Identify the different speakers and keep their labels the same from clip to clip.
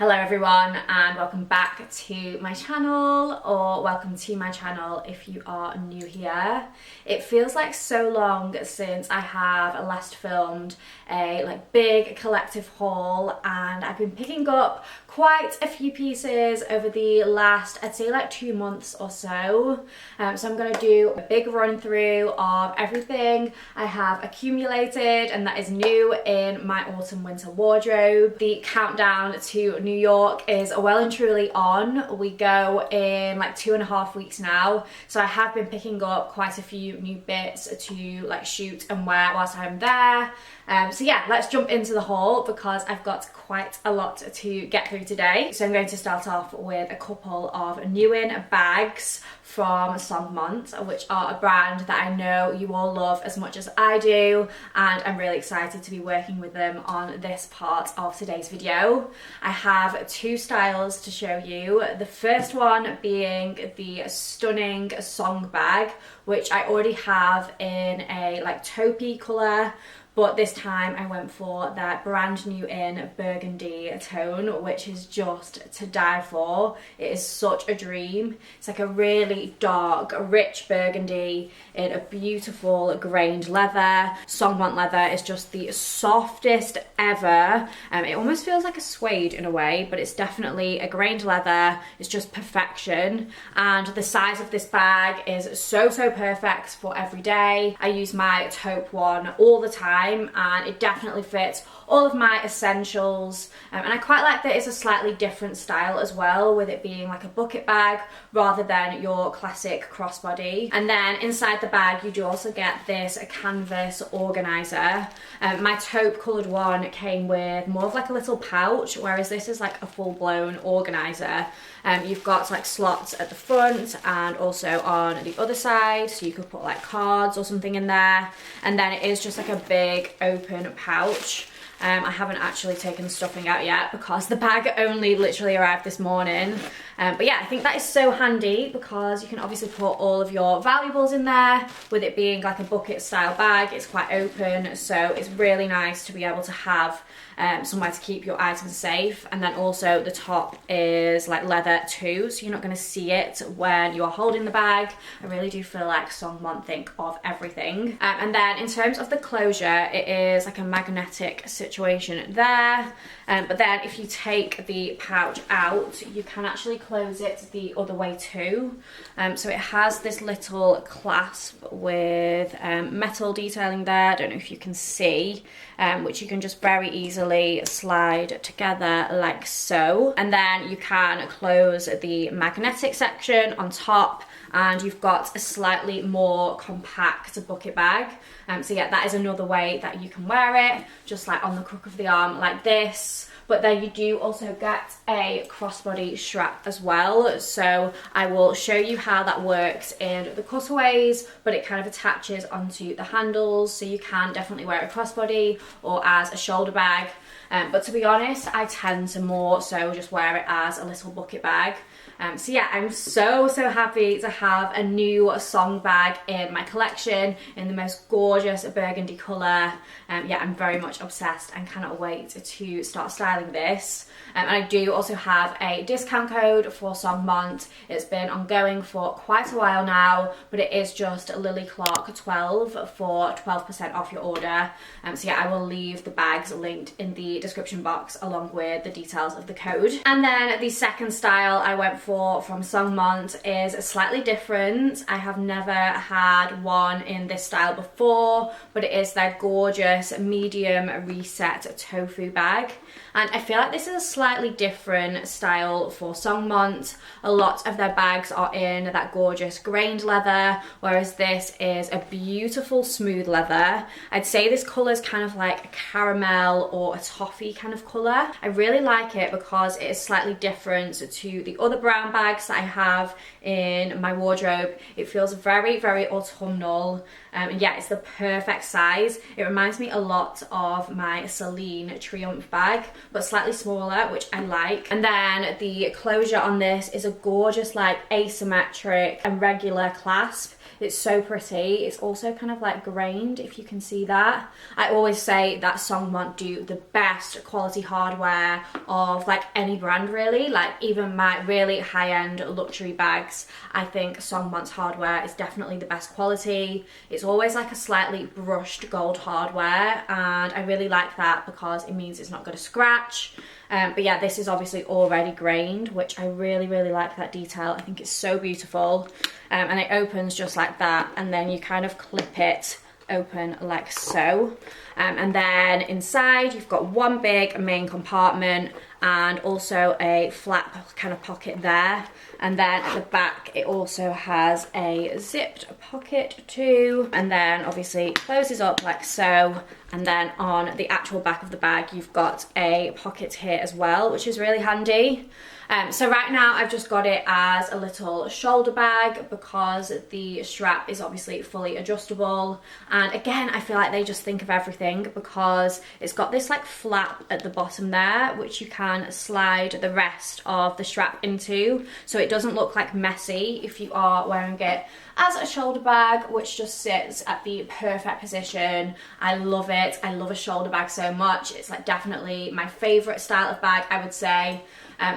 Speaker 1: Hello everyone and welcome back to my channel, or welcome to my channel if you are new here. It feels like so long since I have last filmed a big collective haul, and I've been picking up quite a few pieces over the last, I'd say 2 months or so. So I'm going to do a big run through of everything I have accumulated and that is new in my autumn winter wardrobe. The countdown to New York is well and truly on. We go in 2.5 weeks now, so I have been picking up quite a few new bits to shoot and wear whilst I'm there. So yeah, let's jump into the haul because I've got quite a lot to get through today. So I'm going to start off with a couple of new in bags from Songmont, which are a brand that I know you all love as much as I do, and I'm really excited to be working with them on this part of today's video. I have 2 styles to show you. The first one being the stunning Song bag, which I already have in a taupey colour, but this time I went for that brand new in burgundy tone, which is just to die for. It is such a dream. It's a really dark, rich burgundy in a beautiful grained leather. Songmont leather is just the softest ever. It almost feels like a suede in a way, but it's definitely a grained leather. It's just perfection. And the size of this bag is so perfect for every day. I use my taupe one all the time, and it definitely fits all of my essentials, and I quite like that it's a slightly different style as well, with it being a bucket bag rather than your classic crossbody. And then inside the bag you do also get this canvas organizer. My taupe coloured one came with more of a little pouch, whereas this is a full-blown organizer. You've got slots at the front and also on the other side, so you could put cards or something in there, and then it is just a big open pouch. I haven't actually taken the stuffing out yet because the bag only literally arrived this morning. But yeah, I think that is so handy because you can obviously put all of your valuables in there. With it being a bucket style bag, it's quite open, so it's really nice to be able to have somewhere to keep your items safe. And then also the top is leather too, so you're not going to see it when you are holding the bag. I really do feel like Songmont think of everything. And then in terms of the closure, it is a magnetic situation there. But then if you take the pouch out, you can actually close it the other way too. So it has this little clasp with metal detailing there. I don't know if you can see, which you can just very easily slide together like so. And then you can close the magnetic section on top, and you've got a slightly more compact bucket bag. So yeah, that is another way that you can wear it, just on the crook of the arm like this. But then you do also get a crossbody strap as well. So I will show you how that works in the cutaways, but it kind of attaches onto the handles, so you can definitely wear a crossbody or as a shoulder bag. But to be honest, I tend to more so just wear it as a little bucket bag. So yeah, I'm so happy to have a new Song bag in my collection in the most gorgeous burgundy colour. Yeah, I'm very much obsessed and cannot wait to start styling this. And I do also have a discount code for Songmont. It's been ongoing for quite a while now, but it is just Lily Clark 12 for 12% off your order. So yeah, I will leave the bags linked in the description box along with the details of the code. And then the second style I went for from Songmont is slightly different. I have never had one in this style before, but it is their gorgeous medium reset tofu bag. And I feel like this is a slightly different style for Songmont. A lot of their bags are in that gorgeous grained leather, whereas this is a beautiful smooth leather. I'd say this colour is kind of like a caramel or a toffee kind of colour. I really like it because it is slightly different to the other brown bags that I have in my wardrobe. It feels very autumnal. And yeah, it's the perfect size. It reminds me a lot of my Celine Triumph bag, but slightly smaller, which I like. And then the closure on this is a gorgeous asymmetric and regular clasp. It's so pretty. It's also kind of grained, if you can see that. I always say that Songmont do the best best quality hardware of like any brand really. Like even my really high-end luxury bags, I think Songmont's hardware is definitely the best quality. It's always like a slightly brushed gold hardware, and I really like that because it means it's not going to scratch. But yeah, this is obviously already grained, which I really like that detail. I think it's so beautiful. And it opens just like that, and then you kind of clip it open like so. And then inside you've got one big main compartment and also a flap kind of pocket there. And then at the back it also has a zipped pocket too, and then obviously it closes up like so. And then on the actual back of the bag you've got a pocket here as well, which is really handy. So right now I've just got it as a little shoulder bag because the strap is obviously fully adjustable. And again, I feel like they just think of everything because it's got this like flap at the bottom there, which you can slide the rest of the strap into, so it doesn't look like messy if you are wearing it as a shoulder bag, which just sits at the perfect position. I love it. I love a shoulder bag so much. It's like definitely my favorite style of bag, I would say.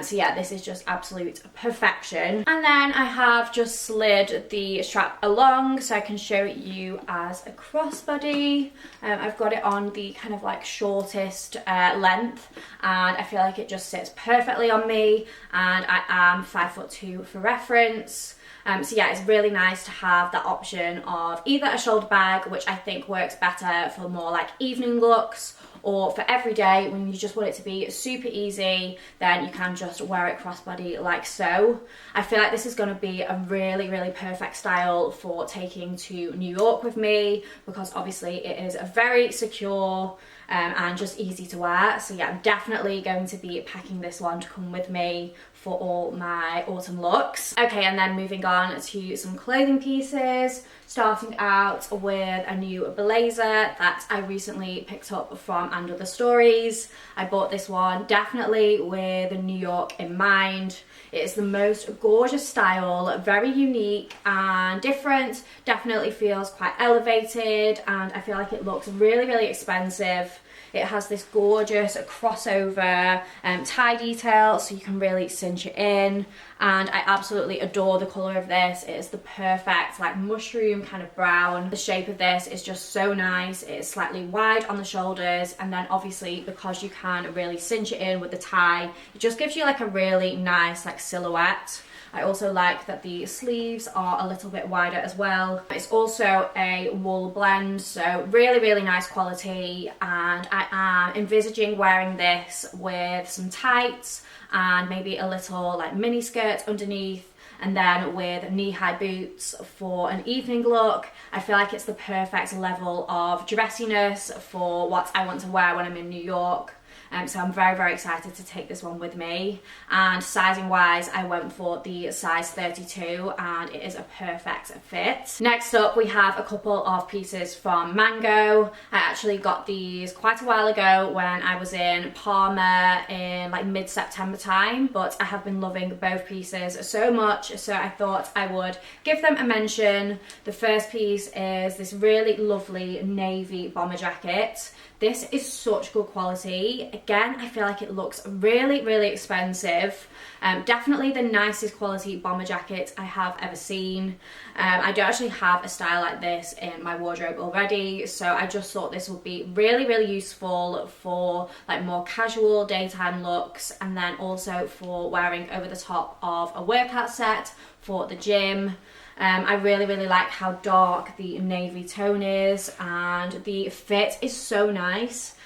Speaker 1: So yeah, this is just absolute perfection. And then I have just slid the strap along so I can show you as a crossbody. I've got it on the kind of like shortest length, and I feel like it just sits perfectly on me, and I am 5'2" for reference. So yeah, it's really nice to have that option of either a shoulder bag, which I think works better for more like evening looks, or for every day when you just want it to be super easy, then you can just wear it crossbody like so. I feel like this is going to be a really perfect style for taking to New York with me, because obviously it is a very secure and just easy to wear. So yeah, I'm definitely going to be packing this one to come with me for all my autumn looks. Okay, and then moving on to some clothing pieces, starting out with a new blazer that I recently picked up from And Other Stories. I bought this one definitely with New York in mind. It is the most gorgeous style, very unique and different, definitely feels quite elevated, and I feel like it looks really expensive. It has this gorgeous crossover tie detail, so you can really cinch it in, and I absolutely adore the colour of this. It is the perfect like mushroom kind of brown. The shape of this is just so nice. It is slightly wide on the shoulders, and then obviously because you can really cinch it in with the tie, it just gives you like a really nice like silhouette. I also like that the sleeves are a little bit wider as well. It's also a wool blend, so really nice quality, and I am envisaging wearing this with some tights and maybe a little like mini skirt underneath, and then with knee-high boots for an evening look. I feel like it's the perfect level of dressiness for what I want to wear when I'm in New York. So I'm very excited to take this one with me. And sizing wise, I went for the size 32, and it is a perfect fit. Next up, we have a couple of pieces from Mango. I actually got these quite a while ago when I was in Parma in like mid-September time, but I have been loving both pieces so much, so I thought I would give them a mention. The first piece is this really lovely navy bomber jacket. This is such good quality. Again, I feel like it looks really expensive. Definitely the nicest quality bomber jacket I have ever seen. I don't actually have a style like this in my wardrobe already, so I just thought this would be really useful for like more casual daytime looks, and then also for wearing over the top of a workout set for the gym. I really like how dark the navy tone is, and the fit is so nice.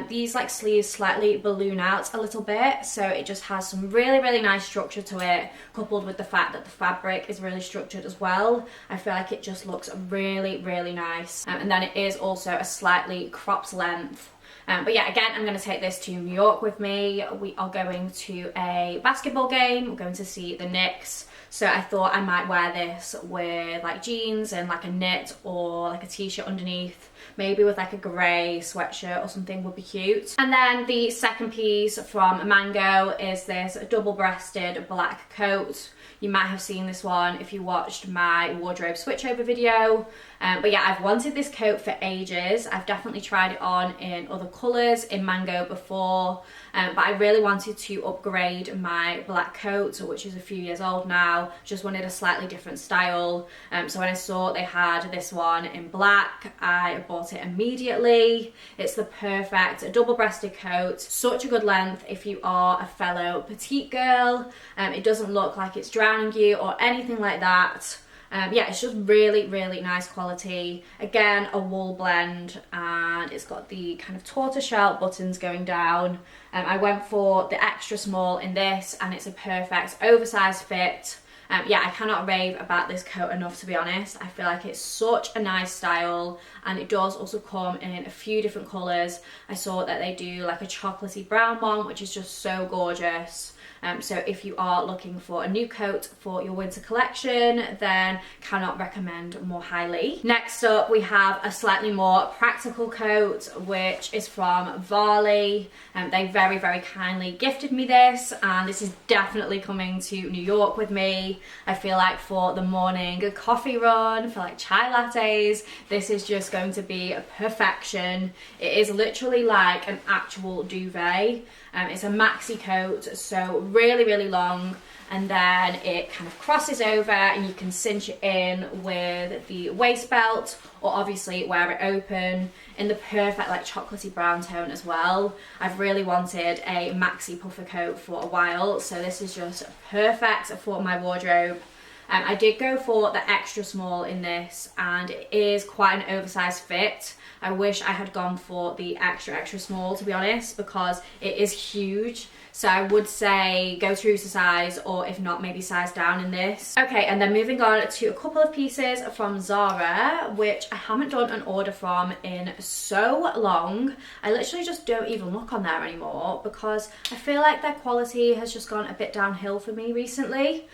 Speaker 1: These like sleeves slightly balloon out a little bit, so it just has some really nice structure to it, coupled with the fact that the fabric is really structured as well. I feel like it just looks really nice. And then it is also a slightly cropped length. But yeah, again, I'm going to take this to New York with me. We are going to a basketball game. We're going to see the Knicks. So I thought I might wear this with like jeans and like a knit or like a t-shirt underneath. maybe with like a grey sweatshirt or something would be cute. And then the second piece from Mango is this double-breasted black coat. You might have seen this one if you watched my wardrobe switchover video. But yeah, I've wanted this coat for ages. I've definitely tried it on in other colours in Mango before, but I really wanted to upgrade my black coat, which is a few years old now. Just wanted a slightly different style. So when I saw they had this one in black, I bought it immediately. It's the perfect double-breasted coat. Such a good length if you are a fellow petite girl. It doesn't look like it's drowning you or anything like that. Yeah, it's just really, really nice quality. Again, a wool blend, and it's got the kind of tortoiseshell buttons going down. I went for the extra small in this, and it's a perfect oversized fit. Yeah, I cannot rave about this coat enough, to be honest. I feel like it's such a nice style, and it does also come in a few different colours. I saw that they do like a chocolatey brown one, which is just so gorgeous. So if you are looking for a new coat for your winter collection, then cannot recommend more highly. Next up, we have a slightly more practical coat, which is from Voley. They very, very kindly gifted me this, and this is definitely coming to New York with me. I feel like for the morning coffee run, for like chai lattes, this is just going to be perfection. It is literally like an actual duvet. It's a maxi coat, so really, really long, and then it kind of crosses over and you can cinch it in with the waist belt, or obviously wear it open in the perfect like chocolatey brown tone as well. I've really wanted a maxi puffer coat for a while, so this is just perfect for my wardrobe. I did go for the extra small in this, and it is quite an oversized fit. I wish I had gone for the extra small, to be honest, because it is huge. So I would say go true to size, or if not, maybe size down in this. Okay, and then moving on to a couple of pieces from Zara, which I haven't done an order from in so long. I literally just don't even look on there anymore because I feel like their quality has just gone a bit downhill for me recently.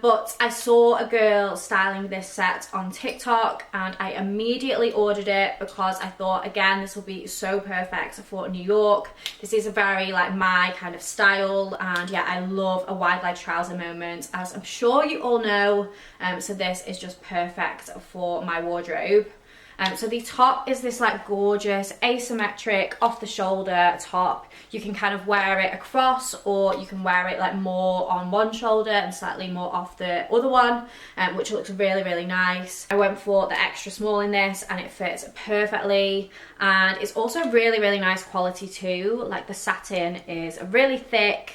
Speaker 1: But I saw a girl styling this set on TikTok, and I immediately ordered it because I thought, again, this will be so perfect for New York. This is a very like my kind of style, and yeah, I love a wide leg trouser moment, as I'm sure you all know. So this is just perfect for my wardrobe. So the top is this like gorgeous asymmetric off the shoulder top. You can kind of wear it across, or you can wear it like more on one shoulder and slightly more off the other one, which looks really, really nice. I went for the extra small in this, and it fits perfectly, and it's also really, really nice quality too. Like the satin is really thick.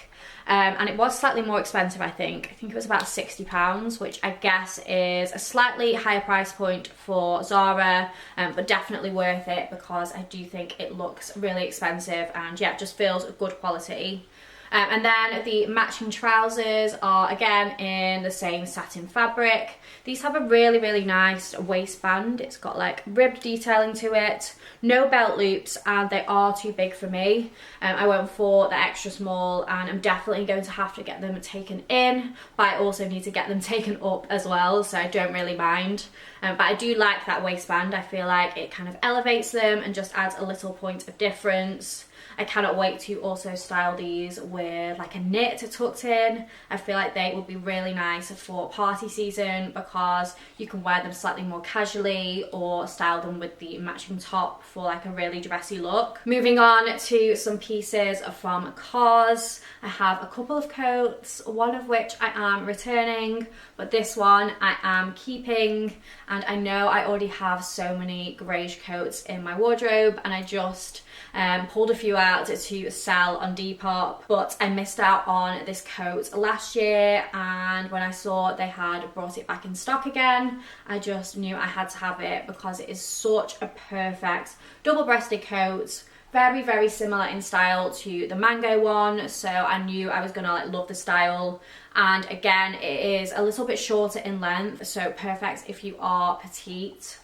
Speaker 1: And it was slightly more expensive, I think. I think it was about £60, which I guess is a slightly higher price point for Zara, but definitely worth it because I do think it looks really expensive, and yeah, it just feels good quality. And then the matching trousers are again in the same satin fabric. These have a really, really nice waistband. It's got like ribbed detailing to it, no belt loops, and they are too big for me. I went for the extra small, and I'm definitely going to have to get them taken in, but I also need to get them taken up as well, so I don't really mind. But I do like that waistband. I feel like it kind of elevates them and just adds a little point of difference. I cannot wait to also style these with like a knit tucked in. I feel like they would be really nice for party season because you can wear them slightly more casually, or style them with the matching top for like a really dressy look. Moving on to some pieces from Cars. I have a couple of coats, one of which I am returning, but this one I am keeping. And I know I already have so many greyish coats in my wardrobe, and I just pulled a few out to sell on Depop, but I missed out on this coat last year, and when I saw they had brought it back in stock again, I just knew I had to have it because it is such a perfect double-breasted coat. Very, very similar in style to the Mango one, so I knew I was gonna like love the style. And again, it is a little bit shorter in length, so perfect if you are petite.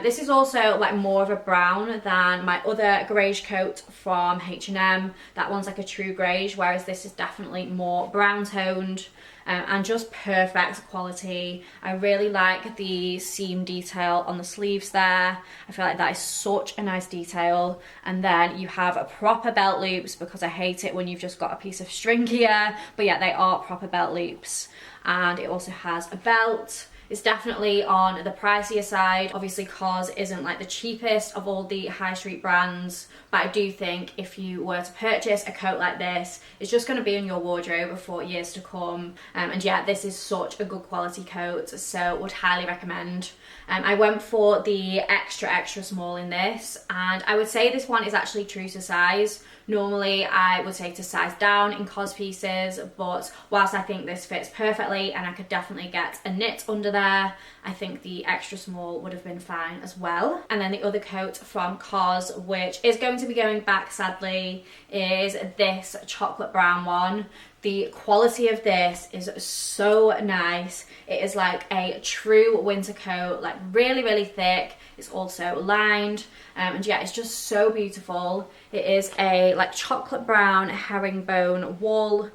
Speaker 1: This is also like more of a brown than my other greige coat from H&M. That one's like a true greige, whereas this is definitely more brown toned. And just perfect quality. I really like the seam detail on the sleeves there. I feel like that is such a nice detail. And then you have a proper belt loops, because I hate it when you've just got a piece of string here, but yeah, they are proper belt loops. And it also has a belt. It's definitely on the pricier side. Obviously, COS isn't like the cheapest of all the high street brands, but I do think if you were to purchase a coat like this, it's just going to be in your wardrobe for years to come. And yeah, this is such a good quality coat, so would highly recommend. I went for the extra small in this, and I would say this one is actually true to size. Normally I would say to size down in COS pieces, but whilst I think this fits perfectly and I could definitely get a knit under there, I think the extra small would have been fine as well. And then the other coat from COS, which is going to be going back sadly, is this chocolate brown one. The quality of this is so nice. It is like a true winter coat, like really thick. It's also lined, and yeah, it's just so beautiful. It is a like chocolate brown herringbone wool,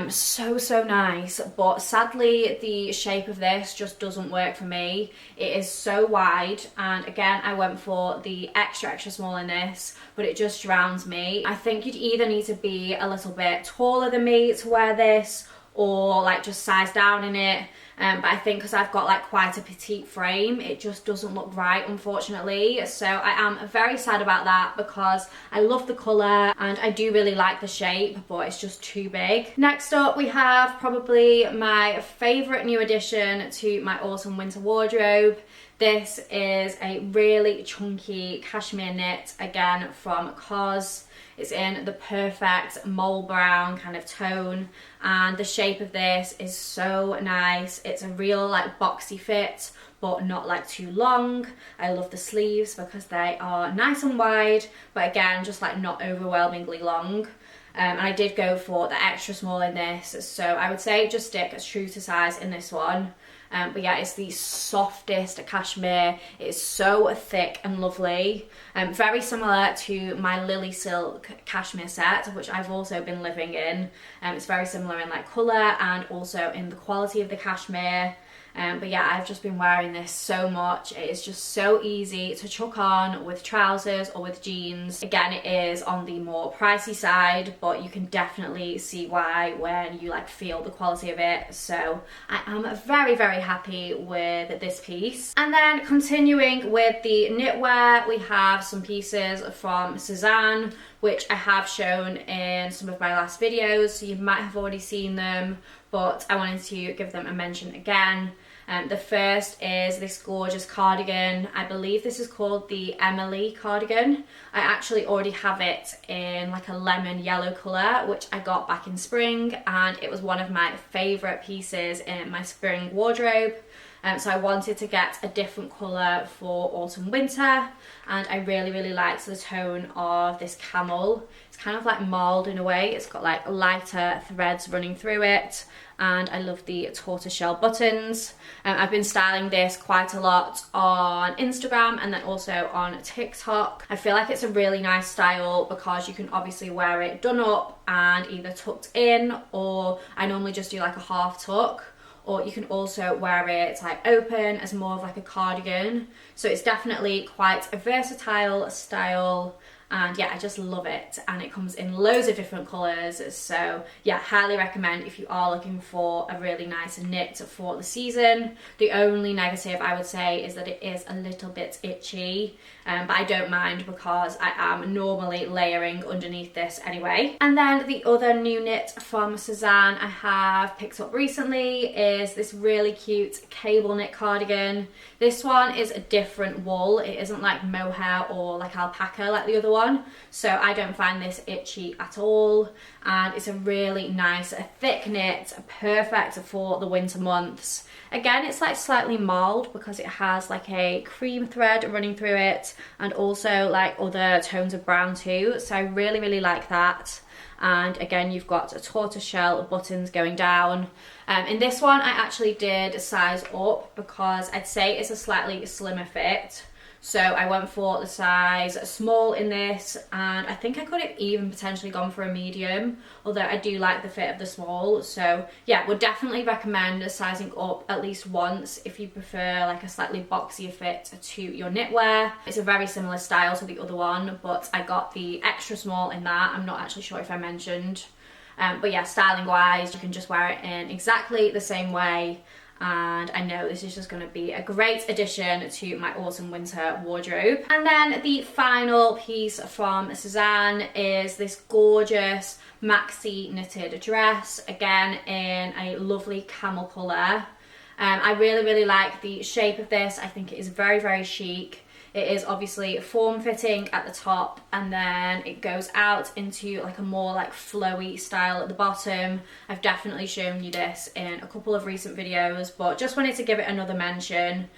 Speaker 1: so nice, but sadly the shape of this just doesn't work for me. It is so wide, and again I went for the extra small in this, but it just drowns me. I think you'd either need to be a little bit taller than me to wear this, or like just size down in it. But I think because I've got like quite a petite frame, it just doesn't look right, unfortunately. So I am very sad about that, because I love the colour and I do really like the shape, but it's just too big. Next up, we have probably my favourite new addition to my autumn winter wardrobe. This is a really chunky cashmere knit, again from COS. It's in the perfect mole brown kind of tone, and the shape of this is so nice. It's a real like boxy fit, but not like too long. I love the sleeves because they are nice and wide, but again, just like not overwhelmingly long. And I did go for the extra small in this, so I would say just stick as true to size in this one. But yeah, it's the softest cashmere. It is so thick and lovely. Very similar to my Lily Silk cashmere set, which I've also been living in. It's very similar in like colour and also in the quality of the cashmere. But yeah, I've just been wearing this so much. It is just so easy to chuck on with trousers or with jeans. Again, it is on the more pricey side, but you can definitely see why when you like feel the quality of it. So I am very happy with this piece. And then continuing with the knitwear, we have some pieces from Sezane, which I have shown in some of my last videos, so you might have already seen them, but I wanted to give them a mention again. The first is this gorgeous cardigan. I believe this is called the Emily cardigan. I actually already have it in like a lemon yellow colour, which I got back in spring, and it was one of my favourite pieces in my spring wardrobe. So I wanted to get a different colour for autumn winter, and I really liked the tone of this camel. It's kind of like marled in a way. It's got like lighter threads running through it, and I love the tortoiseshell buttons. I've been styling this quite a lot on Instagram and then also on TikTok. I feel like it's a really nice style because you can obviously wear it done up and either tucked in, or I normally just do like a half tuck, or you can also wear it like open as more of like a cardigan. So it's definitely quite a versatile style, and yeah, I just love it, and it comes in loads of different colours. So yeah, highly recommend if you are looking for a really nice knit for the season. The only negative I would say is that it is a little bit itchy, but I don't mind because I am normally layering underneath this anyway. And then the other new knit from Suzan I have picked up recently is this really cute cable knit cardigan. This one is a different wool. It isn't like mohair or like alpaca like the other one, so I don't find this itchy at all, and it's a really nice thick knit, perfect for the winter months. Again, it's like slightly marled because it has like a cream thread running through it, and also like other tones of brown too, so I really like that. And again, you've got tortoiseshell buttons going down. In this one I actually did size up because I'd say it's a slightly slimmer fit. So I went for the size small in this, and I think I could have even potentially gone for a medium, although I do like the fit of the small. So yeah, would definitely recommend sizing up at least once if you prefer like a slightly boxier fit to your knitwear. It's a very similar style to the other one, but I got the extra small in that. I'm not actually sure if I mentioned. But yeah, styling wise, you can just wear it in exactly the same way. And I know this is just going to be a great addition to my autumn winter wardrobe. And then the final piece from Suzan is this gorgeous maxi knitted dress, again in a lovely camel colour. I really like the shape of this. I think it is very chic. It is obviously form-fitting at the top, and then it goes out into like a more like flowy style at the bottom. I've definitely shown you this in a couple of recent videos, but just wanted to give it another mention.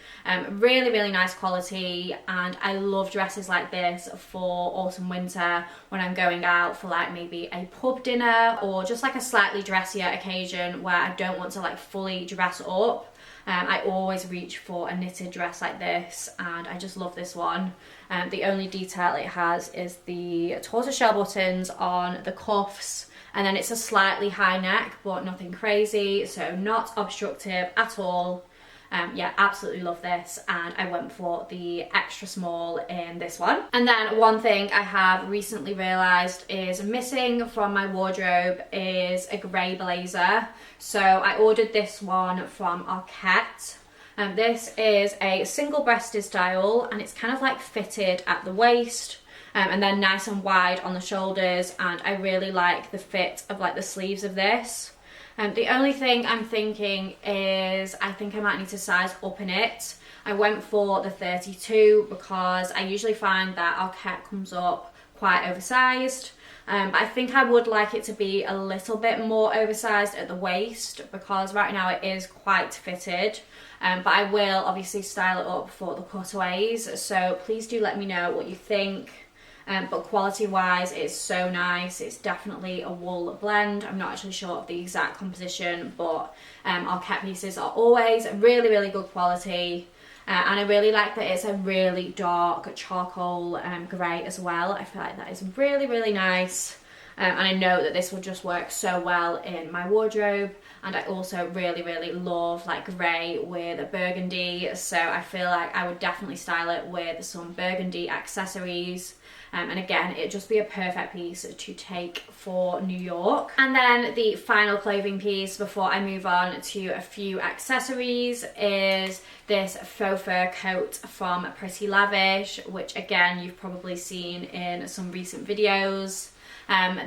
Speaker 1: Really nice quality, and I love dresses like this for autumn winter when I'm going out for like maybe a pub dinner or just like a slightly dressier occasion where I don't want to like fully dress up. I always reach for a knitted dress like this, and I just love this one. The only detail it has is the tortoiseshell buttons on the cuffs, and then it's a slightly high neck, but nothing crazy, so not obstructive at all. Yeah, absolutely love this, and I went for the extra small in this one. And then one thing I have recently realised is missing from my wardrobe is a grey blazer. So I ordered this one from Arket. This is a single-breasted style, and it's kind of like fitted at the waist, and then nice and wide on the shoulders, and I really like the fit of like the sleeves of this. The only thing I'm thinking is I think I might need to size up in it. I went for the 32 because I usually find that Arket comes up quite oversized. But I think I would like it to be a little bit more oversized at the waist because right now it is quite fitted. But I will obviously style it up for the cutaways, so please do let me know what you think. But quality wise it's so nice. It's definitely a wool blend. I'm not actually sure of the exact composition, but our cat pieces are always really good quality, and I really like that it's a really dark charcoal grey as well. I feel like that is really nice, and I know that this will just work so well in my wardrobe. And I also really love like grey with burgundy, so I feel like I would definitely style it with some burgundy accessories. And again, it'd just be a perfect piece to take for New York. And then the final clothing piece before I move on to a few accessories is this faux fur coat from Pretty Lavish, which again, you've probably seen in some recent videos.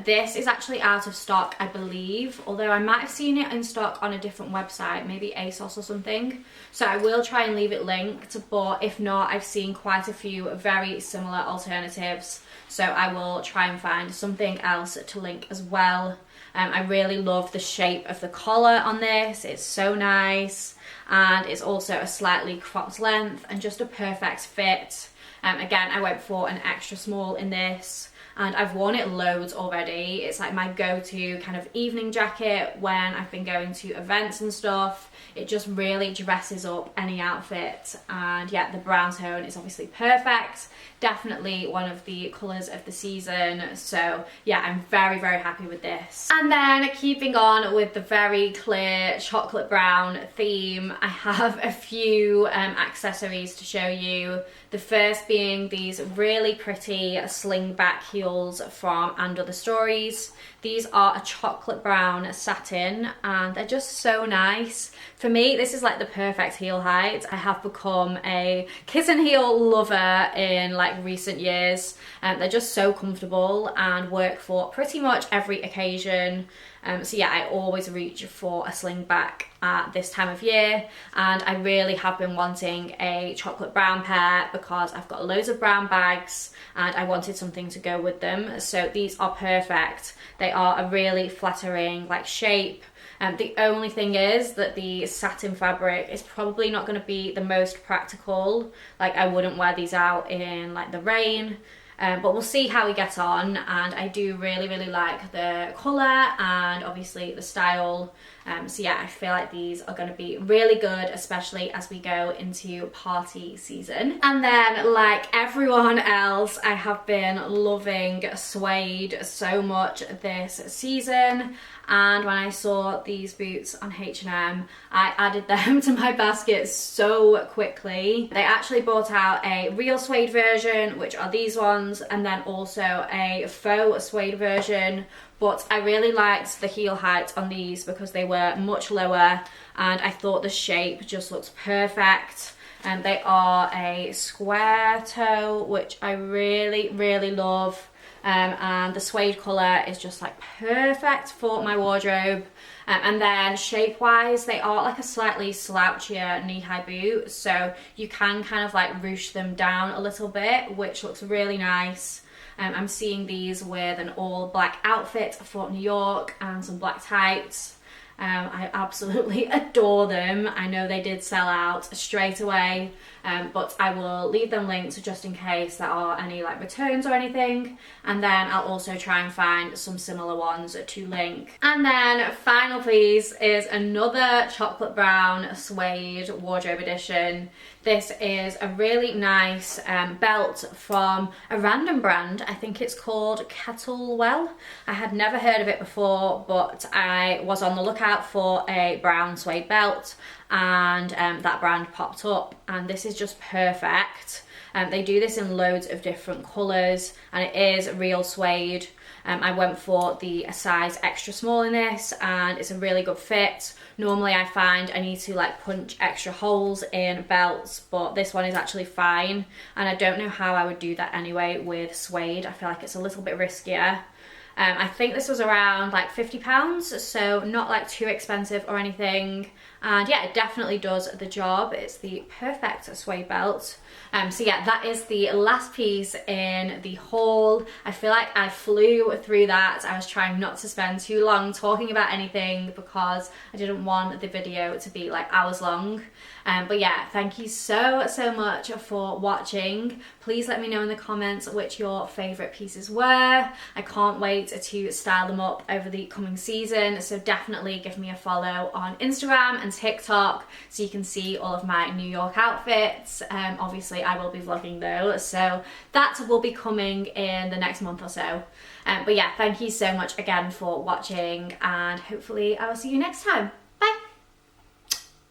Speaker 1: This is actually out of stock, I believe, although I might have seen it in stock on a different website, maybe ASOS or something. So I will try and leave it linked, but if not, I've seen quite a few very similar alternatives. So I will try and find something else to link as well. I really love the shape of the collar on this. It's so nice, and it's also a slightly cropped length and just a perfect fit. Again, I went for an extra small in this, and I've worn it loads already. It's like my go-to kind of evening jacket when I've been going to events and stuff. It just really dresses up any outfit, and yeah, the brown tone is obviously perfect. Definitely one of the colours of the season, so yeah, I'm very happy with this. And then keeping on with the very clear chocolate brown theme, I have a few accessories to show you. The first being these really pretty sling back heels from And Other Stories. These are a chocolate brown satin, and they're just so nice. For me, this is like the perfect heel height. I have become a kitten heel lover in like recent years. They're just so comfortable and work for pretty much every occasion. So yeah, I always reach for a sling back at this time of year, and I really have been wanting a chocolate brown pair because I've got loads of brown bags and I wanted something to go with them. So these are perfect. They are a really flattering like shape. The only thing is that the satin fabric is probably not going to be the most practical. Like I wouldn't wear these out in like the rain. but we'll see how we get on, and I do really like the colour and obviously the style. So yeah, I feel like these are going to be really good, especially as we go into party season. And then, like everyone else, I have been loving suede so much this season, and when I saw these boots on H&M, I added them to my basket so quickly. They actually brought out a real suede version, which are these ones, and then also a faux suede version. But I really liked the heel height on these because they were much lower, and I thought the shape just looks perfect. And they are a square toe, which I really love. And the suede colour is just like perfect for my wardrobe. And then shape wise, they are like a slightly slouchier knee-high boot, so you can kind of like ruche them down a little bit, which looks really nice. I'm seeing these with an all black outfit for New York and some black tights. I absolutely adore them. I know they did sell out straight away, but I will leave them linked just in case there are any like returns or anything, and then I'll also try and find some similar ones to link. And then final piece is another chocolate brown suede wardrobe edition. This is a really nice belt from a random brand. I think it's called Kettlewell. I had never heard of it before, but I was on the lookout for a brown suede belt, and that brand popped up, and this is just perfect. They do this in loads of different colours, and it is real suede. I went for the size extra small in this, and it's a really good fit. Normally I find I need to like punch extra holes in belts, but this one is actually fine, and I don't know how I would do that anyway with suede. I feel like it's a little bit riskier. I think this was around like £50, so not like too expensive or anything. And yeah, it definitely does the job. It's the perfect suede belt. So yeah, that is the last piece in the haul. I feel like I flew through that. I was trying not to spend too long talking about anything because I didn't want the video to be like hours long. But yeah, thank you so much for watching. Please let me know in the comments which your favourite pieces were. I can't wait to style them up over the coming season, so definitely give me a follow on Instagram and TikTok so you can see all of my New York outfits. Obviously I will be vlogging those, so that will be coming in the next month or so. But yeah, thank you so much again for watching, and hopefully I will see you next time.